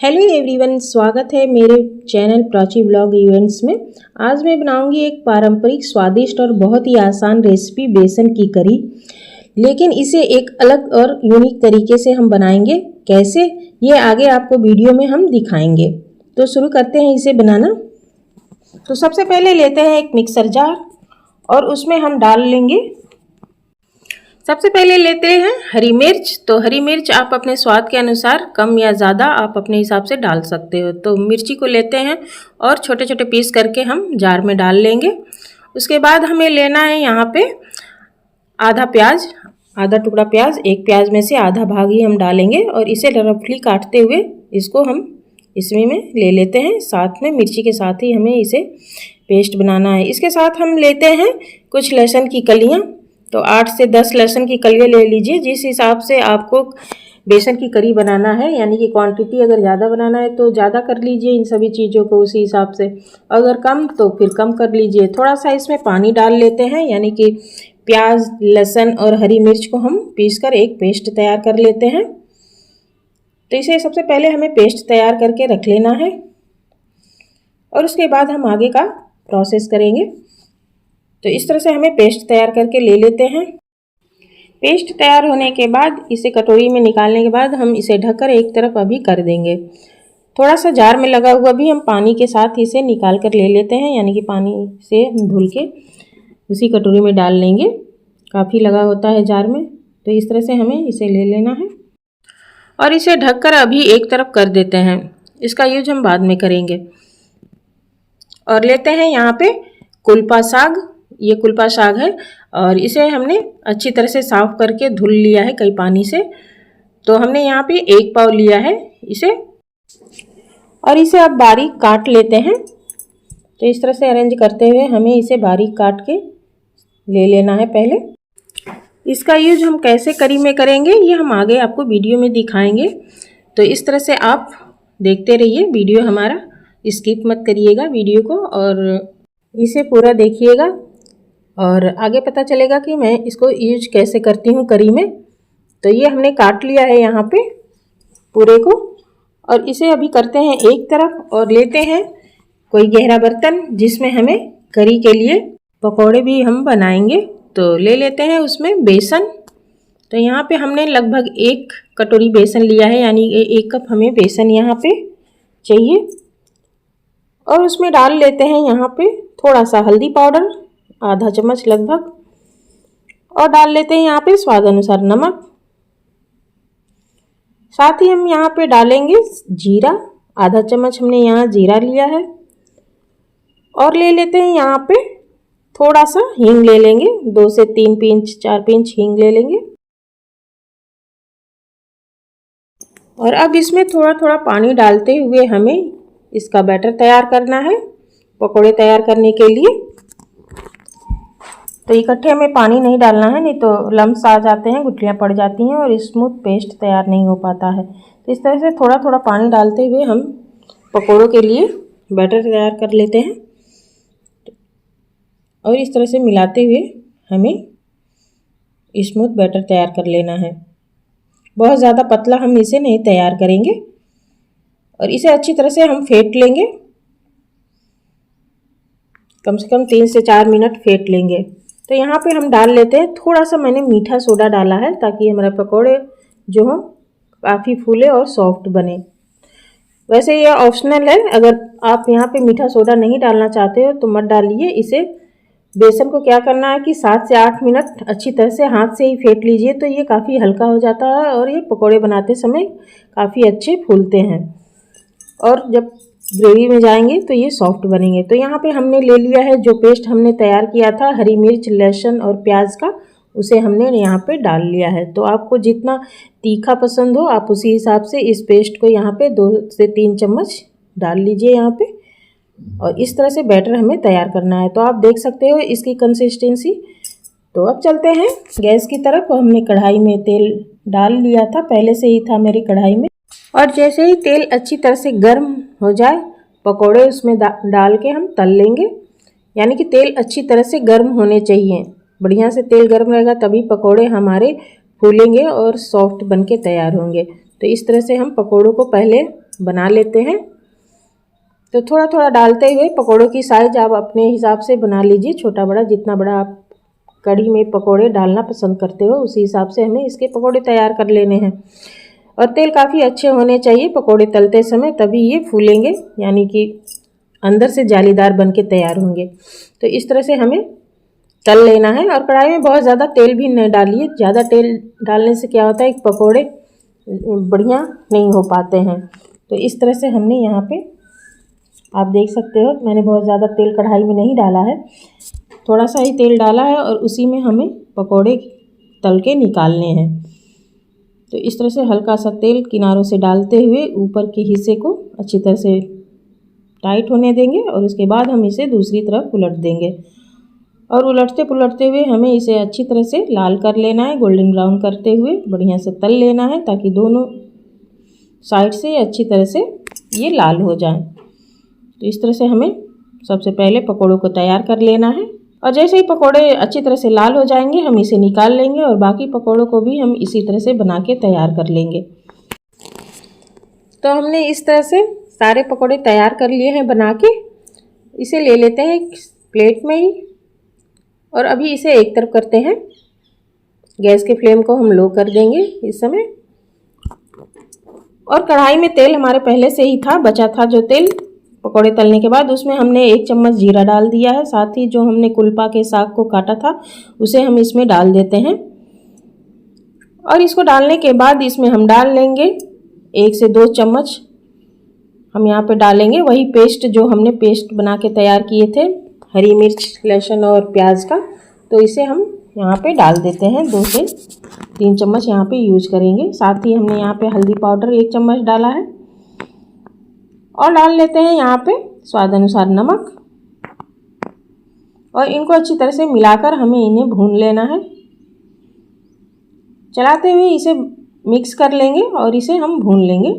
Hello everyone, स्वागत है मेरे चैनल प्राची ब्लॉग इवेंट्स में। आज मैं बनाऊंगी एक पारंपरिक स्वादिष्ट और बहुत ही आसान रेसिपी बेसन की करी, लेकिन इसे एक अलग और यूनिक तरीके से हम बनाएंगे। कैसे, ये आगे आपको वीडियो में हम दिखाएंगे। तो शुरू करते हैं इसे बनाना। तो सबसे पहले लेते हैं एक मिक्सर जार और उसमें हम डाल लेंगे, सबसे पहले लेते हैं हरी मिर्च। तो हरी मिर्च आप अपने स्वाद के अनुसार कम या ज़्यादा आप अपने हिसाब से डाल सकते हो। तो मिर्ची को लेते हैं और छोटे छोटे पीस करके हम जार में डाल लेंगे। उसके बाद हमें लेना है यहाँ पे आधा प्याज, आधा टुकड़ा प्याज। एक प्याज में से आधा भाग ही हम डालेंगे और इसे रफली काटते हुए इसको हम इसमें ले लेते हैं। साथ में मिर्ची के साथ ही हमें इसे पेस्ट बनाना है। इसके साथ हम लेते हैं कुछ लहसुन की कलियाँ। तो 8 से 10 लहसुन की कलियाँ ले लीजिए, जिस हिसाब से आपको बेसन की करी बनाना है। यानी कि क्वांटिटी अगर ज़्यादा बनाना है तो ज़्यादा कर लीजिए इन सभी चीज़ों को उसी हिसाब से, अगर कम तो फिर कम कर लीजिए। थोड़ा सा इसमें पानी डाल लेते हैं, यानी कि प्याज, लहसुन और हरी मिर्च को हम पीसकर एक पेस्ट तैयार कर लेते हैं। तो इसे सबसे पहले हमें पेस्ट तैयार करके रख लेना है और उसके बाद हम आगे का प्रोसेस करेंगे। तो इस तरह से हमें पेस्ट तैयार करके ले लेते हैं। पेस्ट तैयार होने के बाद इसे कटोरी में निकालने के बाद हम इसे ढककर एक तरफ अभी कर देंगे। थोड़ा सा जार में लगा हुआ भी हम पानी के साथ इसे निकाल कर ले लेते हैं, यानी कि पानी से धुल के उसी कटोरी में डाल लेंगे। काफ़ी लगा होता है जार में, तो इस तरह से हमें इसे ले लेना है और इसे ढककर अभी एक तरफ कर देते हैं। इसका यूज हम बाद में करेंगे। और लेते हैं यहाँ पे कुल्पा साग। ये कुल्पा साग है और इसे हमने अच्छी तरह से साफ करके धुल लिया है कई पानी से। तो हमने यहाँ पे 1 पाव लिया है इसे, और इसे अब बारीक काट लेते हैं। तो इस तरह से अरेंज करते हुए हमें इसे बारीक काट के ले लेना है। पहले इसका यूज हम कैसे करी में करेंगे ये हम आगे आपको वीडियो में दिखाएंगे। तो इस तरह से आप देखते रहिए वीडियो हमारा, स्किप मत करिएगा वीडियो को और इसे पूरा देखिएगा और आगे पता चलेगा कि मैं इसको यूज कैसे करती हूँ करी में। तो ये हमने काट लिया है यहाँ पे पूरे को, और इसे अभी करते हैं एक तरफ और लेते हैं कोई गहरा बर्तन जिसमें हमें करी के लिए पकौड़े भी हम बनाएंगे। तो ले लेते हैं उसमें बेसन। तो यहाँ पे हमने लगभग 1 कटोरी बेसन लिया है, यानी 1 कप हमें बेसन यहाँ पे चाहिए। और उसमें डाल लेते हैं यहाँ पे थोड़ा सा हल्दी पाउडर, आधा चम्मच लगभग, और डाल लेते हैं यहाँ पे स्वाद अनुसार नमक। साथ ही हम यहाँ पे डालेंगे जीरा, आधा चम्मच हमने यहाँ जीरा लिया है। और ले लेते हैं यहाँ पे थोड़ा सा हींग ले लेंगे, 2 से 3 पिंच 4 पिंच हींग ले लेंगे। और अब इसमें थोड़ा थोड़ा पानी डालते हुए हमें इसका बैटर तैयार करना है पकौड़े तैयार करने के लिए। तो इकट्ठे में पानी नहीं डालना है, नहीं तो लम्स आ जाते हैं, गुठलियाँ पड़ जाती हैं और स्मूथ पेस्ट तैयार नहीं हो पाता है। तो इस तरह से थोड़ा थोड़ा पानी डालते हुए हम पकौड़ों के लिए बैटर तैयार कर लेते हैं। और इस तरह से मिलाते हुए हमें स्मूथ बैटर तैयार कर लेना है। बहुत ज़्यादा पतला हम इसे नहीं तैयार करेंगे और इसे अच्छी तरह से हम फेंट लेंगे। कम से कम 3 से 4 मिनट फेंट लेंगे। तो यहाँ पे हम डाल लेते हैं थोड़ा सा, मैंने मीठा सोडा डाला है ताकि हमारे पकौड़े जो हों काफ़ी फूले और सॉफ्ट बने। वैसे ये ऑप्शनल है, अगर आप यहाँ पे मीठा सोडा नहीं डालना चाहते हो तो मत डालिए। इसे बेसन को क्या करना है कि 7 से 8 मिनट अच्छी तरह से हाथ से ही फेंट लीजिए, तो ये काफ़ी हल्का हो जाता है और ये पकौड़े बनाते समय काफ़ी अच्छे फूलते हैं और जब ग्रेवी में जाएंगे तो ये सॉफ्ट बनेंगे। तो यहाँ पे हमने ले लिया है जो पेस्ट हमने तैयार किया था हरी मिर्च, लहसुन और प्याज का, उसे हमने यहाँ पे डाल लिया है। तो आपको जितना तीखा पसंद हो आप उसी हिसाब से इस पेस्ट को यहाँ पे 2 से 3 चम्मच डाल लीजिए यहाँ पे। और इस तरह से बैटर हमें तैयार करना है। तो आप देख सकते हो इसकी कंसिस्टेंसी। तो अब चलते हैं गैस की तरफ। हमने कढ़ाई में तेल डाल लिया था, पहले से ही था मेरी कढ़ाई में, और जैसे ही तेल अच्छी तरह से गर्म हो जाए पकौड़े उसमें डाल के हम तल लेंगे। यानी कि तेल अच्छी तरह से गर्म होने चाहिए, बढ़िया से तेल गर्म रहेगा तभी पकौड़े हमारे फूलेंगे और सॉफ्ट बन के तैयार होंगे। तो इस तरह से हम पकौड़ों को पहले बना लेते हैं। तो थोड़ा थोड़ा डालते हुए पकोड़ों की साइज आप अपने हिसाब से बना लीजिए, छोटा बड़ा, जितना बड़ा आप कढ़ी में पकोड़े डालना पसंद करते हो उसी हिसाब से हमें इसके पकोड़े तैयार कर लेने हैं। और तेल काफ़ी अच्छे होने चाहिए पकोड़े तलते समय, तभी ये फूलेंगे, यानी कि अंदर से जालीदार बन के तैयार होंगे। तो इस तरह से हमें तल लेना है। और कढ़ाई में बहुत ज़्यादा तेल भी न डालिए, ज़्यादा तेल डालने से क्या होता है कि पकोड़े बढ़िया नहीं हो पाते हैं। तो इस तरह से हमने यहाँ पे आप देख सकते हो मैंने बहुत ज़्यादा तेल कढ़ाई में नहीं डाला है, थोड़ा सा ही तेल डाला है और उसी में हमें पकोड़े तल के निकालने हैं। तो इस तरह से हल्का सा तेल किनारों से डालते हुए ऊपर के हिस्से को अच्छी तरह से टाइट होने देंगे और उसके बाद हम इसे दूसरी तरफ उलट देंगे। और उलटते पुलटते हुए हमें इसे अच्छी तरह से लाल कर लेना है, गोल्डन ब्राउन करते हुए बढ़िया से तल लेना है, ताकि दोनों साइड से अच्छी तरह से ये लाल हो जाए। तो इस तरह से हमें सबसे पहले पकोड़ों को तैयार कर लेना है। और जैसे ही पकोड़े अच्छी तरह से लाल हो जाएंगे हम इसे निकाल लेंगे और बाकी पकोड़ों को भी हम इसी तरह से बना के तैयार कर लेंगे। तो हमने इस तरह से सारे पकोड़े तैयार कर लिए हैं बना के। इसे ले लेते हैं एक प्लेट में ही और अभी इसे एक तरफ करते हैं। गैस के फ्लेम को हम लो कर देंगे इस समय। और कढ़ाई में तेल हमारे पहले से ही था, बचा था जो तेल पकोड़े तलने के बाद, उसमें हमने 1 चम्मच जीरा डाल दिया है। साथ ही जो हमने कुलपा के साग को काटा था उसे हम इसमें डाल देते हैं। और इसको डालने के बाद इसमें हम डाल लेंगे 1 से 2 चम्मच हम यहाँ पे डालेंगे वही पेस्ट जो हमने पेस्ट बना के तैयार किए थे, हरी मिर्च, लहसुन और प्याज का। तो इसे हम यहाँ पे डाल देते हैं, 2 से 3 चम्मच यहाँ पे यूज करेंगे। साथ ही हमने यहाँ पे हल्दी पाउडर 1 चम्मच डाला है और डाल लेते हैं यहाँ पे स्वाद अनुसार नमक। और इनको अच्छी तरह से मिलाकर हमें इन्हें भून लेना है। चलाते हुए इसे मिक्स कर लेंगे और इसे हम भून लेंगे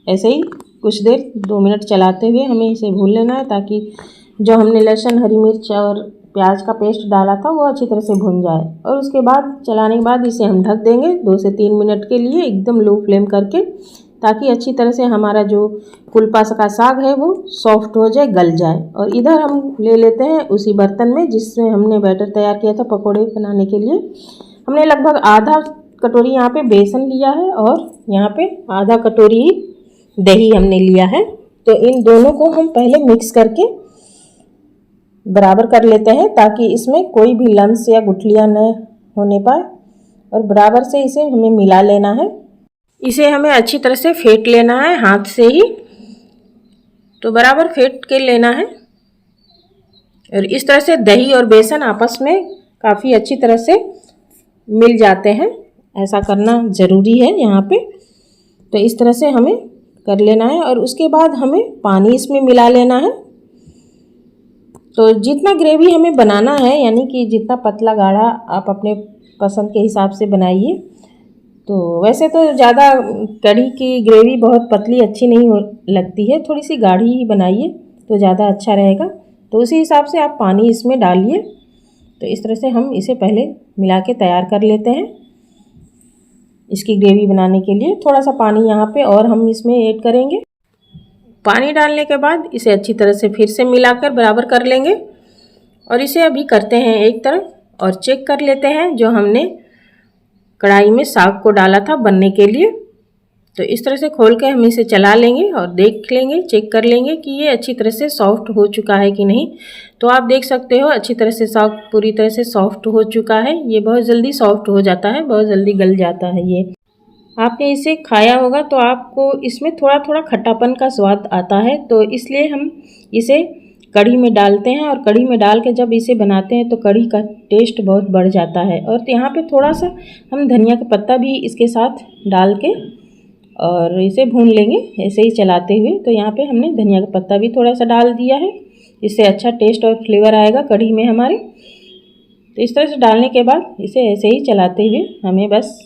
ऐसे ही कुछ देर, 2 मिनट चलाते हुए हमें इसे भून लेना है, ताकि जो हमने लहसुन, हरी मिर्च और प्याज का पेस्ट डाला था वो अच्छी तरह से भुन जाए। और उसके बाद चलाने के बाद इसे हम ढक देंगे 2 से 3 मिनट के लिए, एकदम लो फ्लेम करके, ताकि अच्छी तरह से हमारा जो कुलपा का साग है वो सॉफ्ट हो जाए, गल जाए। और इधर हम ले लेते हैं उसी बर्तन में जिसमें हमने बैटर तैयार किया था पकोड़े बनाने के लिए। हमने लगभग आधा कटोरी यहाँ पे बेसन लिया है और यहाँ पे आधा कटोरी दही हमने लिया है। तो इन दोनों को हम पहले मिक्स करके बराबर कर लेते हैं, ताकि इसमें कोई भी लम्स या गुठलियाँ न होने पाए। और बराबर से इसे हमें मिला लेना है। इसे हमें अच्छी तरह से फेंट लेना है हाथ से ही। तो बराबर फेंट के लेना है। और इस तरह से दही और बेसन आपस में काफ़ी अच्छी तरह से मिल जाते हैं, ऐसा करना ज़रूरी है यहाँ पे। तो इस तरह से हमें कर लेना है और उसके बाद हमें पानी इसमें मिला लेना है। तो जितना ग्रेवी हमें बनाना है, यानी कि जितना पतला गाढ़ा आप अपने पसंद के हिसाब से बनाइए। तो वैसे तो ज़्यादा कढ़ी की ग्रेवी बहुत पतली अच्छी नहीं लगती है, थोड़ी सी गाढ़ी ही बनाइए तो ज़्यादा अच्छा रहेगा। तो उसी हिसाब से आप पानी इसमें डालिए। तो इस तरह से हम इसे पहले मिला के तैयार कर लेते हैं। इसकी ग्रेवी बनाने के लिए थोड़ा सा पानी यहाँ पे और हम इसमें ऐड करेंगे। पानी डालने के बाद इसे अच्छी तरह से फिर से मिलाकर बराबर कर लेंगे। और इसे अभी करते हैं एक तरफ और चेक कर लेते हैं जो हमने कढ़ाई में साग को डाला था बनने के लिए। तो इस तरह से खोल के हम इसे चला लेंगे और देख लेंगे, चेक कर लेंगे कि ये अच्छी तरह से सॉफ्ट हो चुका है कि नहीं। तो आप देख सकते हो अच्छी तरह से साग पूरी तरह से सॉफ्ट हो चुका है। ये बहुत जल्दी सॉफ्ट हो जाता है, बहुत जल्दी गल जाता है। ये आपने इसे खाया होगा तो आपको इसमें थोड़ा थोड़ा खट्टापन का स्वाद आता है। तो इसलिए हम इसे कढ़ी में डालते हैं और कढ़ी में डाल के जब इसे बनाते हैं तो कढ़ी का टेस्ट बहुत बढ़ जाता है। और यहाँ पे थोड़ा सा हम धनिया का पत्ता भी इसके साथ डाल के और इसे भून लेंगे ऐसे ही चलाते हुए। तो यहाँ पे हमने धनिया का पत्ता भी थोड़ा सा डाल दिया है, इससे अच्छा टेस्ट और फ्लेवर आएगा कढ़ी में हमारे। तो इस तरह से डालने के बाद इसे ऐसे ही चलाते हुए हमें बस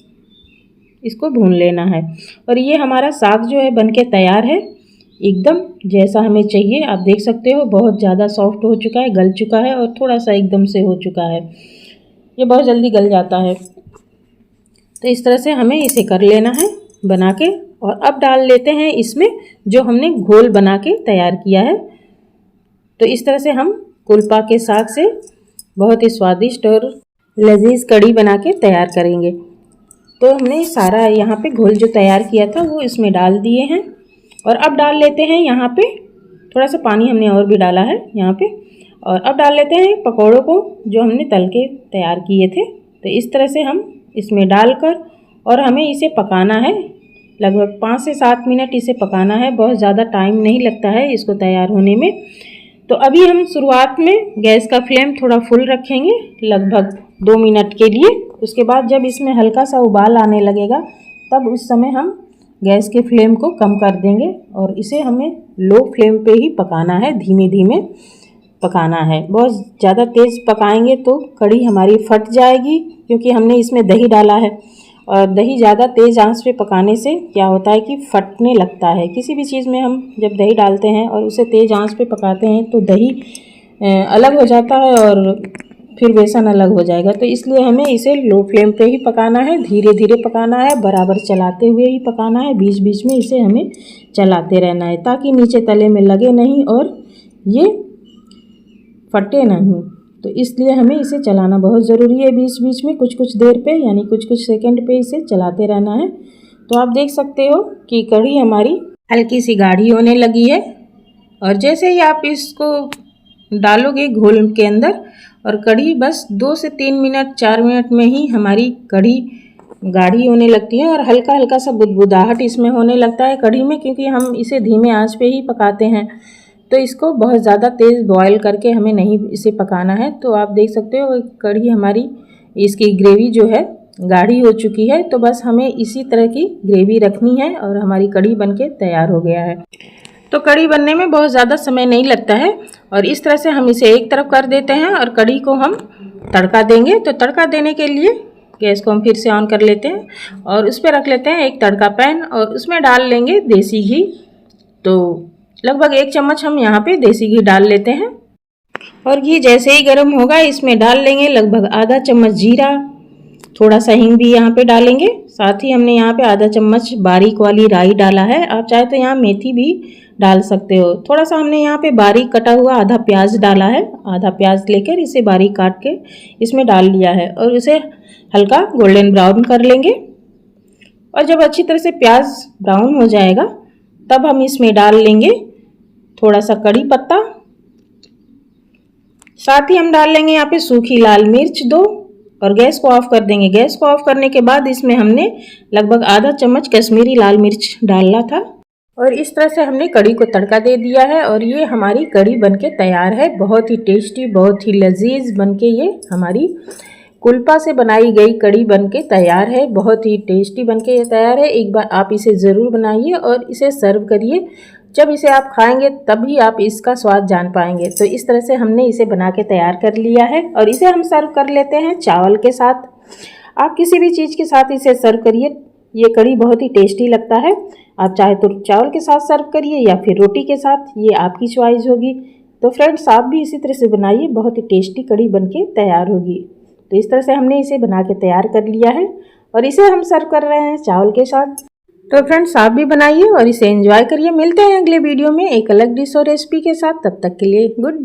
इसको भून लेना है। और ये हमारा साग जो है बनके तैयार है, एकदम जैसा हमें चाहिए। आप देख सकते हो बहुत ज़्यादा सॉफ्ट हो चुका है, गल चुका है और थोड़ा सा एकदम से हो चुका है। ये बहुत जल्दी गल जाता है। तो इस तरह से हमें इसे कर लेना है बना के। और अब डाल लेते हैं इसमें जो हमने घोल बना के तैयार किया है। तो इस तरह से हम कुलपा के साग से बहुत ही स्वादिष्ट और लजीज कढ़ी बना के तैयार करेंगे। तो हमने सारा यहाँ पे घोल जो तैयार किया था वो इसमें डाल दिए हैं और अब डाल लेते हैं यहाँ पे थोड़ा सा पानी हमने और भी डाला है यहाँ पे। और अब डाल लेते हैं पकौड़ों को जो हमने तल के तैयार किए थे। तो इस तरह से हम इसमें डालकर और हमें इसे पकाना है, लगभग 5 से 7 मिनट इसे पकाना है। बहुत ज़्यादा टाइम नहीं लगता है इसको तैयार होने में। तो अभी हम शुरुआत में गैस का फ्लेम थोड़ा फुल रखेंगे लगभग 2 मिनट के लिए। उसके बाद जब इसमें हल्का सा उबाल आने लगेगा तब उस समय हम गैस के फ्लेम को कम कर देंगे और इसे हमें लो फ्लेम पे ही पकाना है, धीमे धीमे पकाना है। बहुत ज़्यादा तेज़ पकाएंगे तो कढ़ी हमारी फट जाएगी, क्योंकि हमने इसमें दही डाला है और दही ज़्यादा तेज़ आंच पे पकाने से क्या होता है कि फटने लगता है। किसी भी चीज़ में हम जब दही डालते हैं और उसे तेज़ आंच पे पकाते हैं तो दही अलग हो जाता है और फिर बेसन अलग हो जाएगा। तो इसलिए हमें इसे लो फ्लेम पे ही पकाना है, धीरे धीरे पकाना है, बराबर चलाते हुए ही पकाना है। बीच बीच में इसे हमें चलाते रहना है ताकि नीचे तले में लगे नहीं और ये फटे नहीं। तो इसलिए हमें इसे चलाना बहुत ज़रूरी है बीच बीच में, कुछ कुछ देर पे यानी कुछ कुछ सेकंड पे इसे चलाते रहना है। तो आप देख सकते हो कि कढ़ी हमारी हल्की सी गाढ़ी होने लगी है और जैसे ही आप इसको डालोगे घोल के अंदर और कढ़ी बस 2 से 3 मिनट 4 मिनट में ही हमारी कढ़ी गाढ़ी होने लगती है और हल्का हल्का सा बुदबुदाहट इसमें होने लगता है कढ़ी में, क्योंकि हम इसे धीमे आंच पे ही पकाते हैं। तो इसको बहुत ज़्यादा तेज़ बॉयल करके हमें नहीं इसे पकाना है। तो आप देख सकते हो कढ़ी हमारी इसकी ग्रेवी जो है गाढ़ी हो चुकी है। तो बस हमें इसी तरह की ग्रेवी रखनी है और हमारी कढ़ी बनके तैयार हो गया है। तो कढ़ी बनने में बहुत ज़्यादा समय नहीं लगता है और इस तरह से हम इसे एक तरफ कर देते हैं और कढ़ी को हम तड़का देंगे। तो तड़का देने के लिए गैस को हम फिर से ऑन कर लेते हैं और उस पर रख लेते हैं एक तड़का पैन और उसमें डाल लेंगे देसी घी। तो लगभग 1 चम्मच हम यहाँ पे देसी घी डाल लेते हैं और घी जैसे ही गर्म होगा इसमें डाल लेंगे लगभग आधा चम्मच जीरा, थोड़ा सा हींग भी यहाँ पे डालेंगे। साथ ही हमने यहाँ पे आधा चम्मच बारीक वाली राई डाला है, आप चाहे तो यहाँ मेथी भी डाल सकते हो। थोड़ा सा हमने यहाँ पे बारीक कटा हुआ आधा प्याज डाला है, आधा प्याज लेकर इसे बारीक काट के इसमें डाल लिया है और इसे हल्का गोल्डन ब्राउन कर लेंगे। और जब अच्छी तरह से प्याज ब्राउन हो जाएगा तब हम इसमें डाल लेंगे थोड़ा सा कड़ी पत्ता, साथ ही हम डाल लेंगे यहाँ पे सूखी लाल मिर्च 2 और गैस को ऑफ कर देंगे। गैस को ऑफ करने के बाद इसमें हमने लगभग आधा चम्मच कश्मीरी लाल मिर्च डालना था और इस तरह से हमने कड़ी को तड़का दे दिया है और ये हमारी कड़ी बनके तैयार है। बहुत ही टेस्टी, बहुत ही लजीज बनके ये हमारी कुलपा से बनाई गई कड़ी बनके तैयार है। बहुत ही टेस्टी बनके ये तैयार है। एक बार आप इसे ज़रूर बनाइए और इसे सर्व करिए। जब इसे आप खाएंगे तभी आप इसका स्वाद जान पाएंगे। तो इस तरह से हमने इसे बना के तैयार कर लिया है और इसे हम सर्व कर लेते हैं चावल के साथ। आप किसी भी चीज़ के साथ इसे सर्व करिए, ये कड़ी बहुत ही टेस्टी लगता है। आप चाहे तो चावल के साथ सर्व करिए या फिर रोटी के साथ, ये आपकी चॉइस होगी। तो फ्रेंड्स आप भी इसी तरह से बनाइए, बहुत ही टेस्टी कड़ी बनके तैयार होगी। तो इस तरह से हमने इसे बना के तैयार कर लिया है और इसे हम सर्व कर रहे हैं चावल के साथ। तो फ्रेंड्स आप भी बनाइए और इसे एंजॉय करिए। मिलते हैं अगले वीडियो में एक अलग डिश और रेसिपी के साथ। तब तक के लिए गुड बाय।